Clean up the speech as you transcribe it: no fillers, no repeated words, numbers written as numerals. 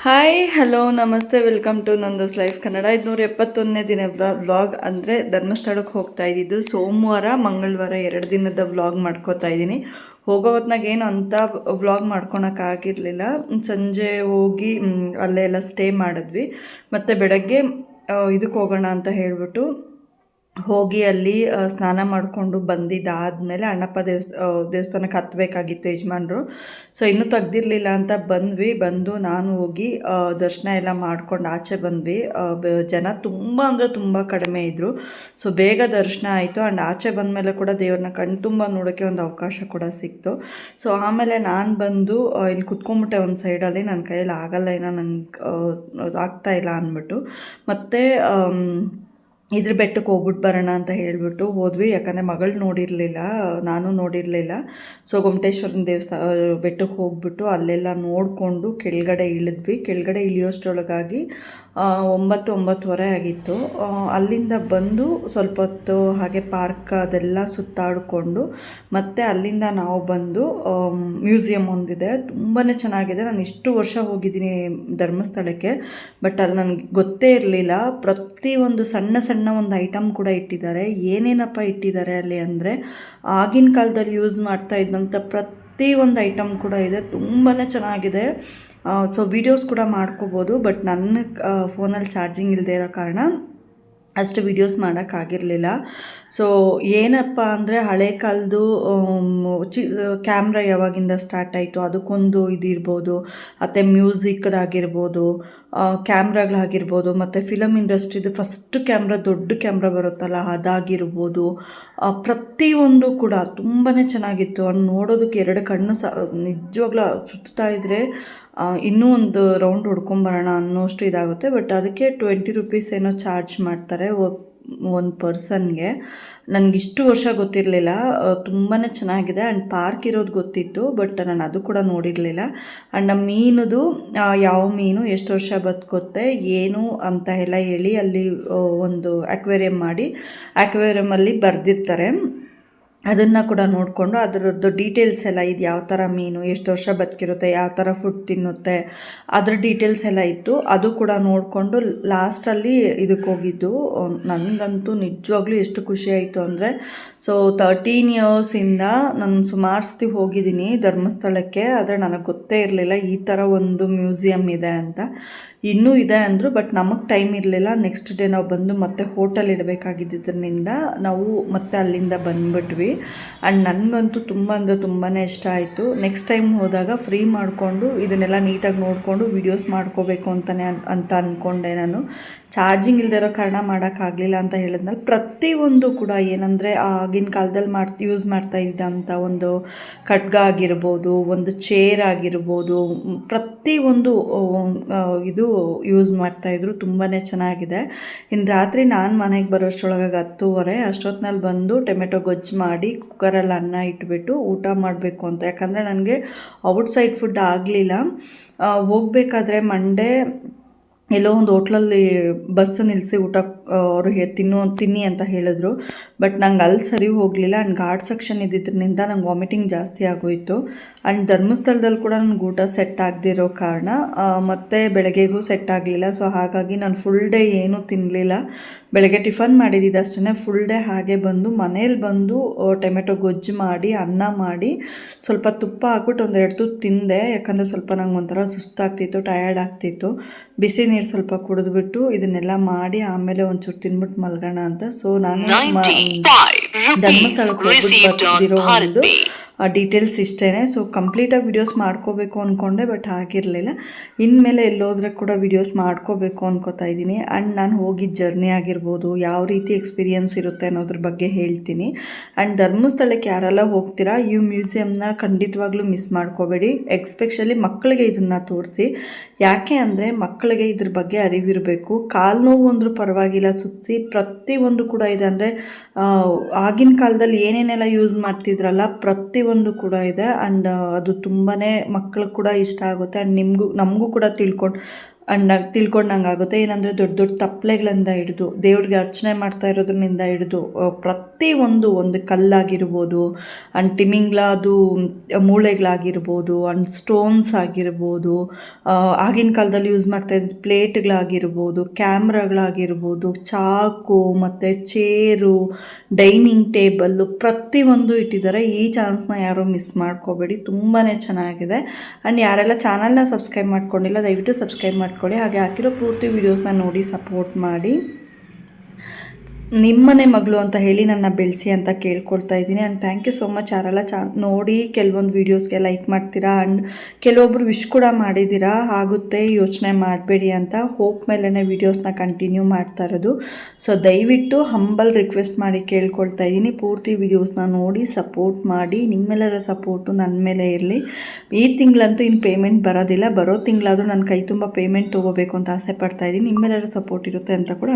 Hi hello ನಮಸ್ತೆ welcome to ನಂದೋಸ್ life Kannada. 571ನೇ ದಿನ vlog. ಅಂದರೆ ಧರ್ಮಸ್ಥಳಕ್ಕೆ ಹೋಗ್ತಾ ಇದ್ದಿದ್ದು ಸೋಮವಾರ ಮಂಗಳವಾರ 2 ದಿನದ ವ್ಲಾಗ್ ಮಾಡ್ಕೋತಾ ಇದ್ದೀನಿ. ಹೋಗೋ ಹೊತ್ನಾಗ ಏನು ಅಂತ ವ್ಲಾಗ್ ಮಾಡ್ಕೊಳಕ್ಕಾಗಿರಲಿಲ್ಲ. ಸಂಜೆ ಹೋಗಿ ಅಲ್ಲೆಲ್ಲ ಸ್ಟೇ ಮಾಡಿದ್ವಿ. ಮತ್ತು ಬೆಳಗ್ಗೆ ಇದಕ್ಕೆ ಹೋಗೋಣ ಅಂತ ಹೇಳಿಬಿಟ್ಟು ಹೋಗಿ ಅಲ್ಲಿ ಸ್ನಾನ ಮಾಡಿಕೊಂಡು ಬಂದಿದ್ದಾದಮೇಲೆ ಅಣ್ಣಪ್ಪ ದೇವಸ್ಥಾನಕ್ಕೆ ಹತ್ತಬೇಕಾಗಿತ್ತು ಯಜಮಾನ್ರು. ಸೊ ಇನ್ನೂ ತೆಗ್ದಿರಲಿಲ್ಲ ಅಂತ ಬಂದು ನಾನು ಹೋಗಿ ದರ್ಶನ ಎಲ್ಲ ಮಾಡ್ಕೊಂಡು ಆಚೆ ಬಂದ್ವಿ. ಜನ ತುಂಬ ಅಂದರೆ ತುಂಬ ಕಡಿಮೆ ಇದ್ದರು. ಸೊ ಬೇಗ ದರ್ಶನ ಆಯಿತು. ಆ್ಯಂಡ್ ಆಚೆ ಬಂದಮೇಲೆ ಕೂಡ ದೇವ್ರನ್ನ ಕಣ್ತುಂಬ ನೋಡೋಕ್ಕೆ ಒಂದು ಅವಕಾಶ ಕೂಡ ಸಿಕ್ತು. ಸೊ ಆಮೇಲೆ ನಾನು ಬಂದು ಇಲ್ಲಿ ಕುತ್ಕೊಂಬಿಟ್ಟೆ ಒಂದು ಸೈಡಲ್ಲಿ. ನನ್ನ ಕೈಯಲ್ಲಿ ಆಗಲ್ಲ, ಏನೋ ನನಗೆ ಆಗ್ತಾಯಿಲ್ಲ ಅಂದ್ಬಿಟ್ಟು ಮತ್ತು ಇದ್ರ ಬೆಟ್ಟಕ್ಕೆ ಹೋಗ್ಬಿಟ್ಟು ಬರೋಣ ಅಂತ ಹೇಳಿಬಿಟ್ಟು ಹೋದ್ವಿ. ಯಾಕಂದರೆ ಮಗಳು ನೋಡಿರಲಿಲ್ಲ, ನಾನು ನೋಡಿರಲಿಲ್ಲ. ಸೊ ಗೊಮ್ಮಟೇಶ್ವರನ ಬೆಟ್ಟಕ್ಕೆ ಹೋಗ್ಬಿಟ್ಟು ಅಲ್ಲೆಲ್ಲ ನೋಡಿಕೊಂಡು ಕೆಳಗಡೆ ಇಳಿದ್ವಿ. ಕೆಳಗಡೆ ಇಳಿಯೋಷ್ಟರೊಳಗಾಗಿ 9-9:30 ಆಗಿತ್ತು. ಅಲ್ಲಿಂದ ಬಂದು ಸ್ವಲ್ಪ ಹೊತ್ತು ಹಾಗೆ ಪಾರ್ಕ್ ಅದೆಲ್ಲ ಸುತ್ತಾಡಿಕೊಂಡು ಮತ್ತು ಅಲ್ಲಿಂದ ನಾವು ಬಂದು ಮ್ಯೂಸಿಯಮ್ ಒಂದಿದೆ, ತುಂಬಾ ಚೆನ್ನಾಗಿದೆ. ನಾನು ಇಷ್ಟು ವರ್ಷ ಹೋಗಿದ್ದೀನಿ ಧರ್ಮಸ್ಥಳಕ್ಕೆ, ಬಟ್ ಅಲ್ಲಿ ನನಗೆ ಗೊತ್ತೇ ಇರಲಿಲ್ಲ. ಪ್ರತಿಯೊಂದು ಸಣ್ಣ ಸಣ್ಣ ಒಂದು ಐಟಮ್ ಕೂಡ ಇಟ್ಟಿದ್ದಾರೆ. ಏನೇನಪ್ಪ ಇಟ್ಟಿದ್ದಾರೆ ಅಲ್ಲಿ ಅಂದರೆ ಆಗಿನ ಕಾಲದಲ್ಲಿ ಯೂಸ್ ಮಾಡ್ತಾ ಇದ್ದಂಥ ಪ್ರತಿಯೊಂದು ಐಟಮ್ ಕೂಡ ಇದೆ. ತುಂಬಾ ಚೆನ್ನಾಗಿದೆ. ಸೊ ವೀಡಿಯೋಸ್ ಕೂಡ ಮಾಡ್ಕೋಬೋದು. ಬಟ್ ನನ್ನ ಫೋನಲ್ಲಿ ಚಾರ್ಜಿಂಗ್ ಇಲ್ಲದೆ ಇರೋ ಕಾರಣ ಅಷ್ಟು ವೀಡಿಯೋಸ್ ಮಾಡೋಕ್ಕಾಗಿರಲಿಲ್ಲ. ಸೊ ಏನಪ್ಪ ಅಂದರೆ ಹಳೆ ಕಾಲದ್ದು ಕ್ಯಾಮ್ರಾ ಯಾವಾಗಿಂದ ಸ್ಟಾರ್ಟ್ ಆಯಿತು ಅದಕ್ಕೊಂದು ಇದಿರ್ಬೋದು, ಮತ್ತು ಮ್ಯೂಸಿಕ್ದಾಗಿರ್ಬೋದು, ಕ್ಯಾಮ್ರಾಗಳಾಗಿರ್ಬೋದು, ಮತ್ತು ಫಿಲಮ್ ಇಂಡಸ್ಟ್ರಿದು ಫಸ್ಟ್ ಕ್ಯಾಮ್ರಾ, ದೊಡ್ಡ ಕ್ಯಾಮ್ರಾ ಬರುತ್ತಲ್ಲ ಅದಾಗಿರ್ಬೋದು, ಪ್ರತಿಯೊಂದು ಕೂಡ ತುಂಬಾ ಚೆನ್ನಾಗಿತ್ತು. ನೋಡೋದಕ್ಕೆ 2 ಕಣ್ಣು ನಿಜವಾಗ್ಲೂ ಸುತ್ತಾ ಇದ್ದರೆ ಇನ್ನೂ ಒಂದು ರೌಂಡ್ ಹೊಡ್ಕೊಂಬರೋಣ ಅನ್ನೋಷ್ಟು ಇದಾಗುತ್ತೆ. ಬಟ್ ಅದಕ್ಕೆ 20 ರೂಪೀಸ್ ಏನೋ ಚಾರ್ಜ್ ಮಾಡ್ತಾರೆ ಒಂದು ಪರ್ಸನ್ಗೆ. ನನಗಿಷ್ಟು ವರ್ಷ ಗೊತ್ತಿರಲಿಲ್ಲ. ತುಂಬಾ ಚೆನ್ನಾಗಿದೆ. ಆ್ಯಂಡ್ ಪಾರ್ಕ್ ಇರೋದು ಗೊತ್ತಿತ್ತು, ಬಟ್ ನಾನು ಅದು ಕೂಡ ನೋಡಿರಲಿಲ್ಲ. ಆ್ಯಂಡ್ ನಮ್ಮ ಮೀನುದು ಯಾವ ಮೀನು ಎಷ್ಟು ವರ್ಷ ಬದುಕುತ್ತೆ ಏನು ಅಂತ ಎಲ್ಲ ಹೇಳಿ ಅಲ್ಲಿ ಒಂದು ಅಕ್ವೇರಿಯಂ ಮಾಡಿ ಅಕ್ವೇರಿಯಮಲ್ಲಿ ಬರೆದಿರ್ತಾರೆ. ಅದನ್ನು ಕೂಡ ನೋಡಿಕೊಂಡು ಅದರದ್ದು ಡೀಟೇಲ್ಸ್ ಎಲ್ಲ, ಇದು ಯಾವ ಥರ ಮೀನು, ಎಷ್ಟು ವರ್ಷ ಬದುಕಿರುತ್ತೆ, ಯಾವ ಥರ ಫುಡ್ ತಿನ್ನುತ್ತೆ, ಅದ್ರ ಡೀಟೇಲ್ಸ್ ಎಲ್ಲ ಇತ್ತು. ಅದು ಕೂಡ ನೋಡಿಕೊಂಡು ಲಾಸ್ಟಲ್ಲಿ ಇದಕ್ಕೆ ಹೋಗಿದ್ದು. ನನಗಂತೂ ನಿಜವಾಗ್ಲೂ ಎಷ್ಟು ಖುಷಿ ಆಯಿತು ಅಂದರೆ, ಸೊ 13 ಇಯರ್ಸಿಂದ ನಾನು ಸುಮಾರು ಸತಿ ಹೋಗಿದ್ದೀನಿ ಧರ್ಮಸ್ಥಳಕ್ಕೆ, ಆದರೆ ನನಗೆ ಗೊತ್ತೇ ಇರಲಿಲ್ಲ ಈ ಥರ ಒಂದು ಮ್ಯೂಸಿಯಮ್ ಇದೆ ಅಂತ. ಇನ್ನೂ ಇದೆ ಅಂದರು, ಬಟ್ ನಮಗೆ ಟೈಮ್ ಇರಲಿಲ್ಲ. ನೆಕ್ಸ್ಟ್ ಡೇ ನಾವು ಬಂದು ಮತ್ತೆ ಹೋಟೆಲ್ ಇಡಬೇಕಾಗಿದ್ದರಿಂದ ನಾವು ಮತ್ತೆ ಅಲ್ಲಿಂದ ಬಂದುಬಿಟ್ವಿ. ಆ್ಯಂಡ್ ನನಗಂತೂ ತುಂಬ ಅಂದರೆ ತುಂಬಾ ಇಷ್ಟ ಆಯಿತು. ನೆಕ್ಸ್ಟ್ ಟೈಮ್ ಹೋದಾಗ ಫ್ರೀ ಮಾಡಿಕೊಂಡು ಇದನ್ನೆಲ್ಲ ನೀಟಾಗಿ ನೋಡಿಕೊಂಡು ವೀಡಿಯೋಸ್ ಮಾಡ್ಕೋಬೇಕು ಅಂತ ಅಂದ್ಕೊಂಡೆ. ನಾನು ಚಾರ್ಜಿಂಗ್ ಇಲ್ಲದೆ ಇರೋ ಕಾರಣ ಮಾಡೋಕ್ಕಾಗಲಿಲ್ಲ ಅಂತ ಹೇಳಿದ್ಮೇಲೆ ಪ್ರತಿಯೊಂದು ಕೂಡ ಏನಂದರೆ ಆಗಿನ ಕಾಲದಲ್ಲಿ ಯೂಸ್ ಮಾಡ್ತಾ ಇದ್ದಂಥ ಒಂದು ಖಡ್ಗ ಆಗಿರ್ಬೋದು, ಒಂದು ಚೇರ್ ಆಗಿರ್ಬೋದು, ಪ್ರತಿಯೊಂದು ಇದು ಯೂಸ್ ಮಾಡ್ತಾಯಿದ್ರು. ತುಂಬಾ ಚೆನ್ನಾಗಿದೆ. ಇನ್ನು ರಾತ್ರಿ ನಾನು ಮನೆಗೆ ಬರೋಷ್ಟರೊಳಗೆ 10:30 ಅಷ್ಟೊತ್ತಿನಲ್ಲಿ ಬಂದು ಟೊಮೆಟೊ ಗೊಜ್ಜು ಮಾಡಿ ಕುಕ್ಕರಲ್ಲಿ ಅನ್ನ ಇಟ್ಬಿಟ್ಟು ಊಟ ಮಾಡಬೇಕು ಅಂತ. ಯಾಕಂದರೆ ನನಗೆ ಔಟ್ಸೈಡ್ ಫುಡ್ ಆಗಲಿಲ್ಲ. ಹೋಗಬೇಕಾದ್ರೆ ಮಂಡೇ ಎಲ್ಲೋ ಒಂದು ಹೋಟ್ಲಲ್ಲಿ ಬಸ್ ನಿಲ್ಲಿಸಿ ಊಟ ಅವರು ತಿನ್ನಿ ಅಂತ ಹೇಳಿದ್ರು. ಬಟ್ ನಂಗೆ ಅಲ್ಲಿ ಸರಿ ಹೋಗಲಿಲ್ಲ. ಆ್ಯಂಡ್ ಘಾಟ್ ಸೆಕ್ಷನ್ ಇದ್ದಿದ್ದರಿಂದ ನಂಗೆ ವಾಮಿಟಿಂಗ್ ಜಾಸ್ತಿ ಆಗೋಯಿತು. ಆ್ಯಂಡ್ ಧರ್ಮಸ್ಥಳದಲ್ಲಿ ಕೂಡ ನನಗೆ ಊಟ ಸೆಟ್ ಆಗದಿರೋ ಕಾರಣ ಮತ್ತು ಬೆಳಗ್ಗೆಗೂ ಸೆಟ್ ಆಗಲಿಲ್ಲ. ಸೊ ಹಾಗಾಗಿ ನಾನು ಫುಲ್ ಡೇ ಏನೂ ತಿನ್ನಲಿಲ್ಲ. ಬೆಳಗ್ಗೆ ಟಿಫನ್ ಮಾಡಿದ್ದಿದ್ದು ಅಷ್ಟೇ. ಫುಲ್ ಡೇ ಹಾಗೆ ಬಂದು ಮನೇಲಿ ಬಂದು ಟೊಮೆಟೊ ಗೊಜ್ಜು ಮಾಡಿ ಅನ್ನ ಮಾಡಿ ಸ್ವಲ್ಪ ತುಪ್ಪ ಹಾಕ್ಬಿಟ್ಟು 1-2 ತುತ್ತು ತಿಂದೆ. ಯಾಕಂದರೆ ಸ್ವಲ್ಪ ನಂಗೆ ಒಂಥರ ಸುಸ್ತಾಗ್ತಿತ್ತು, ಟಯರ್ಡ್ ಆಗ್ತಿತ್ತು. ಬಿಸಿ ನೀರು ಸ್ವಲ್ಪ ಕುಡಿದ್ಬಿಟ್ಟು ಇದನ್ನೆಲ್ಲ ಮಾಡಿ ಆಮೇಲೆ ಒಂಚೂರು ತಿನ್ಬಿಟ್ಟು ಮಲ್ಗೋಣ ಅಂತ. ಸೊ ನಾನು ಧರ್ಮಸ್ಥಳಕ್ಕೆ ಹೋಗ್ಬಿಟ್ಟು ಬರ್ತಿರೋ ಒಂದು ಡೀಟೇಲ್ಸ್ ಇಷ್ಟೇ. ಸೊ ಕಂಪ್ಲೀಟಾಗಿ ವಿಡಿಯೋಸ್ ಮಾಡ್ಕೋಬೇಕು ಅಂದ್ಕೊಂಡೆ, ಬಟ್ ಆಗಿರಲಿಲ್ಲ. ಇನ್ಮೇಲೆ ಎಲ್ಲೋದ್ರೆ ಕೂಡ ವಿಡಿಯೋಸ್ ಮಾಡ್ಕೋಬೇಕು ಅಂದ್ಕೋತಾ ಇದ್ದೀನಿ. ಆ್ಯಂಡ್ ನಾನು ಹೋಗಿದ್ದ ಜರ್ನಿ ಆಗಿರ್ಬೋದು, ಯಾವ ರೀತಿ ಎಕ್ಸ್ಪೀರಿಯನ್ಸ್ ಇರುತ್ತೆ ಅನ್ನೋದ್ರ ಬಗ್ಗೆ ಹೇಳ್ತೀನಿ. ಆ್ಯಂಡ್ ಧರ್ಮಸ್ಥಳಕ್ಕೆ ಯಾರೆಲ್ಲ ಹೋಗ್ತೀರಾ ಈ ಮ್ಯೂಸಿಯಮ್ನ ಖಂಡಿತವಾಗ್ಲೂ ಮಿಸ್ ಮಾಡ್ಕೋಬೇಡಿ. ಎಕ್ಸ್ಪೆಷಲಿ ಮಕ್ಕಳಿಗೆ ಇದನ್ನು ತೋರಿಸಿ. ಯಾಕೆ ಅಂದರೆ ಮಕ್ಕಳಿಗೆ ಇದ್ರ ಬಗ್ಗೆ ಅರಿವಿರಬೇಕು. ಕಾಲು ನೋವು ಅಂದರೂ ಪರವಾಗಿಲ್ಲ, ಸುತ್ತಿಸಿ ಪ್ರತಿಯೊಂದು ಕೂಡ ಇದೆ. ಅಂದರೆ ಆಗಿನ ಕಾಲದಲ್ಲಿ ಏನೇನೆಲ್ಲ ಯೂಸ್ ಮಾಡ್ತಿದ್ರಲ್ಲ ಪ್ರತಿಯೊಂದು ಕೂಡ ಇದೆ. ಆ್ಯಂಡ್ ಅದು ತುಂಬಾ ಮಕ್ಕಳಿಗೆ ಕೂಡ ಇಷ್ಟ ಆಗುತ್ತೆ. ಆ್ಯಂಡ್ ನಮಗೂ ಕೂಡ ತಿಳ್ಕೊಂಡಂಗೆ ಆಗುತ್ತೆ. ಏನಂದರೆ ದೊಡ್ಡ ದೊಡ್ಡ ತಪ್ಪಲೆಗಳಿಂದ ಹಿಡಿದು ದೇವ್ರಿಗೆ ಅರ್ಚನೆ ಮಾಡ್ತಾ ಇರೋದ್ರಿಂದ ಹಿಡಿದು ಪ್ರತಿಯೊಂದು ಒಂದು ಕಲ್ಲಾಗಿರ್ಬೋದು ಆ್ಯಂಡ್ ತಿಮಿಂಗ್ಲ ಅದು ಮೂಳೆಗಳಾಗಿರ್ಬೋದು ಆ್ಯಂಡ್ ಸ್ಟೋನ್ಸ್ ಆಗಿರ್ಬೋದು, ಆಗಿನ ಕಾಲದಲ್ಲಿ ಯೂಸ್ ಮಾಡ್ತಾ ಇದ್ದ ಪ್ಲೇಟ್ಗಳಾಗಿರ್ಬೋದು, ಕ್ಯಾಮ್ರಾಗಳಾಗಿರ್ಬೋದು, ಚಾಕು ಮತ್ತು ಚೇರು, ಡೈನಿಂಗ್ ಟೇಬಲ್ಲು ಪ್ರತಿಯೊಂದು ಇಟ್ಟಿದ್ದಾರೆ. ಈ ಚಾನ್ಸ್ನ ಯಾರೂ ಮಿಸ್ ಮಾಡ್ಕೋಬೇಡಿ, ತುಂಬಾ ಚೆನ್ನಾಗಿದೆ. ಆ್ಯಂಡ್ ಯಾರೆಲ್ಲ ಚಾನಲ್ನ ಸಬ್ಸ್ಕ್ರೈಬ್ ಮಾಡ್ಕೊಂಡಿಲ್ಲ ದಯವಿಟ್ಟು ಸಬ್ಸ್ಕ್ರೈಬ್ ಮಾಡ್ಕೊಳ್ಳಿ. ಹಾಗೆ ಹಾಕಿರೋ ಪೂರ್ತಿ ವೀಡಿಯೋಸ್ನ ನೋಡಿ ಸಪೋರ್ಟ್ ಮಾಡಿ. ನಿಮ್ಮನೆ ಮಗಳು ಅಂತ ಹೇಳಿ ನನ್ನ ಬೆಳೆಸಿ ಅಂತ ಕೇಳ್ಕೊಳ್ತಾ ಇದ್ದೀನಿ. And thank you so much. ಯಾರೆಲ್ಲ ನೋಡಿ ಕೆಲವೊಂದು ವೀಡಿಯೋಸ್ಗೆ ಲೈಕ್ ಮಾಡ್ತೀರಾ ಆ್ಯಂಡ್ ಕೆಲವೊಬ್ರು ವಿಶ್ ಕೂಡ ಮಾಡಿದ್ದೀರಾ. ಆಗುತ್ತೆ, ಯೋಚನೆ ಮಾಡಬೇಡಿ ಅಂತ ಹೋಪ್ ಮೇಲೇ ವೀಡಿಯೋಸ್ನ ಕಂಟಿನ್ಯೂ ಮಾಡ್ತಾ ಇರೋದು. ಸೊ ದಯವಿಟ್ಟು ಹಂಬಲ್ ರಿಕ್ವೆಸ್ಟ್ ಮಾಡಿ ಕೇಳ್ಕೊಳ್ತಾ ಇದ್ದೀನಿ, ಪೂರ್ತಿ ವೀಡಿಯೋಸ್ನ ನೋಡಿ ಸಪೋರ್ಟ್ ಮಾಡಿ. ನಿಮ್ಮೆಲ್ಲರ ಸಪೋರ್ಟು ನನ್ನ ಮೇಲೆ ಇರಲಿ. ಈ ತಿಂಗಳಂತೂ ಇನ್ನು ಪೇಮೆಂಟ್ ಬರೋದಿಲ್ಲ, ಬರೋ ತಿಂಗಳಾದರೂ ನನ್ನ ಕೈ ತುಂಬ ಪೇಮೆಂಟ್ ತೊಗೋಬೇಕು ಅಂತ ಆಸೆ ಪಡ್ತಾ ಇದ್ದೀನಿ. ನಿಮ್ಮೆಲ್ಲರ ಸಪೋರ್ಟ್ ಇರುತ್ತೆ ಅಂತ ಕೂಡ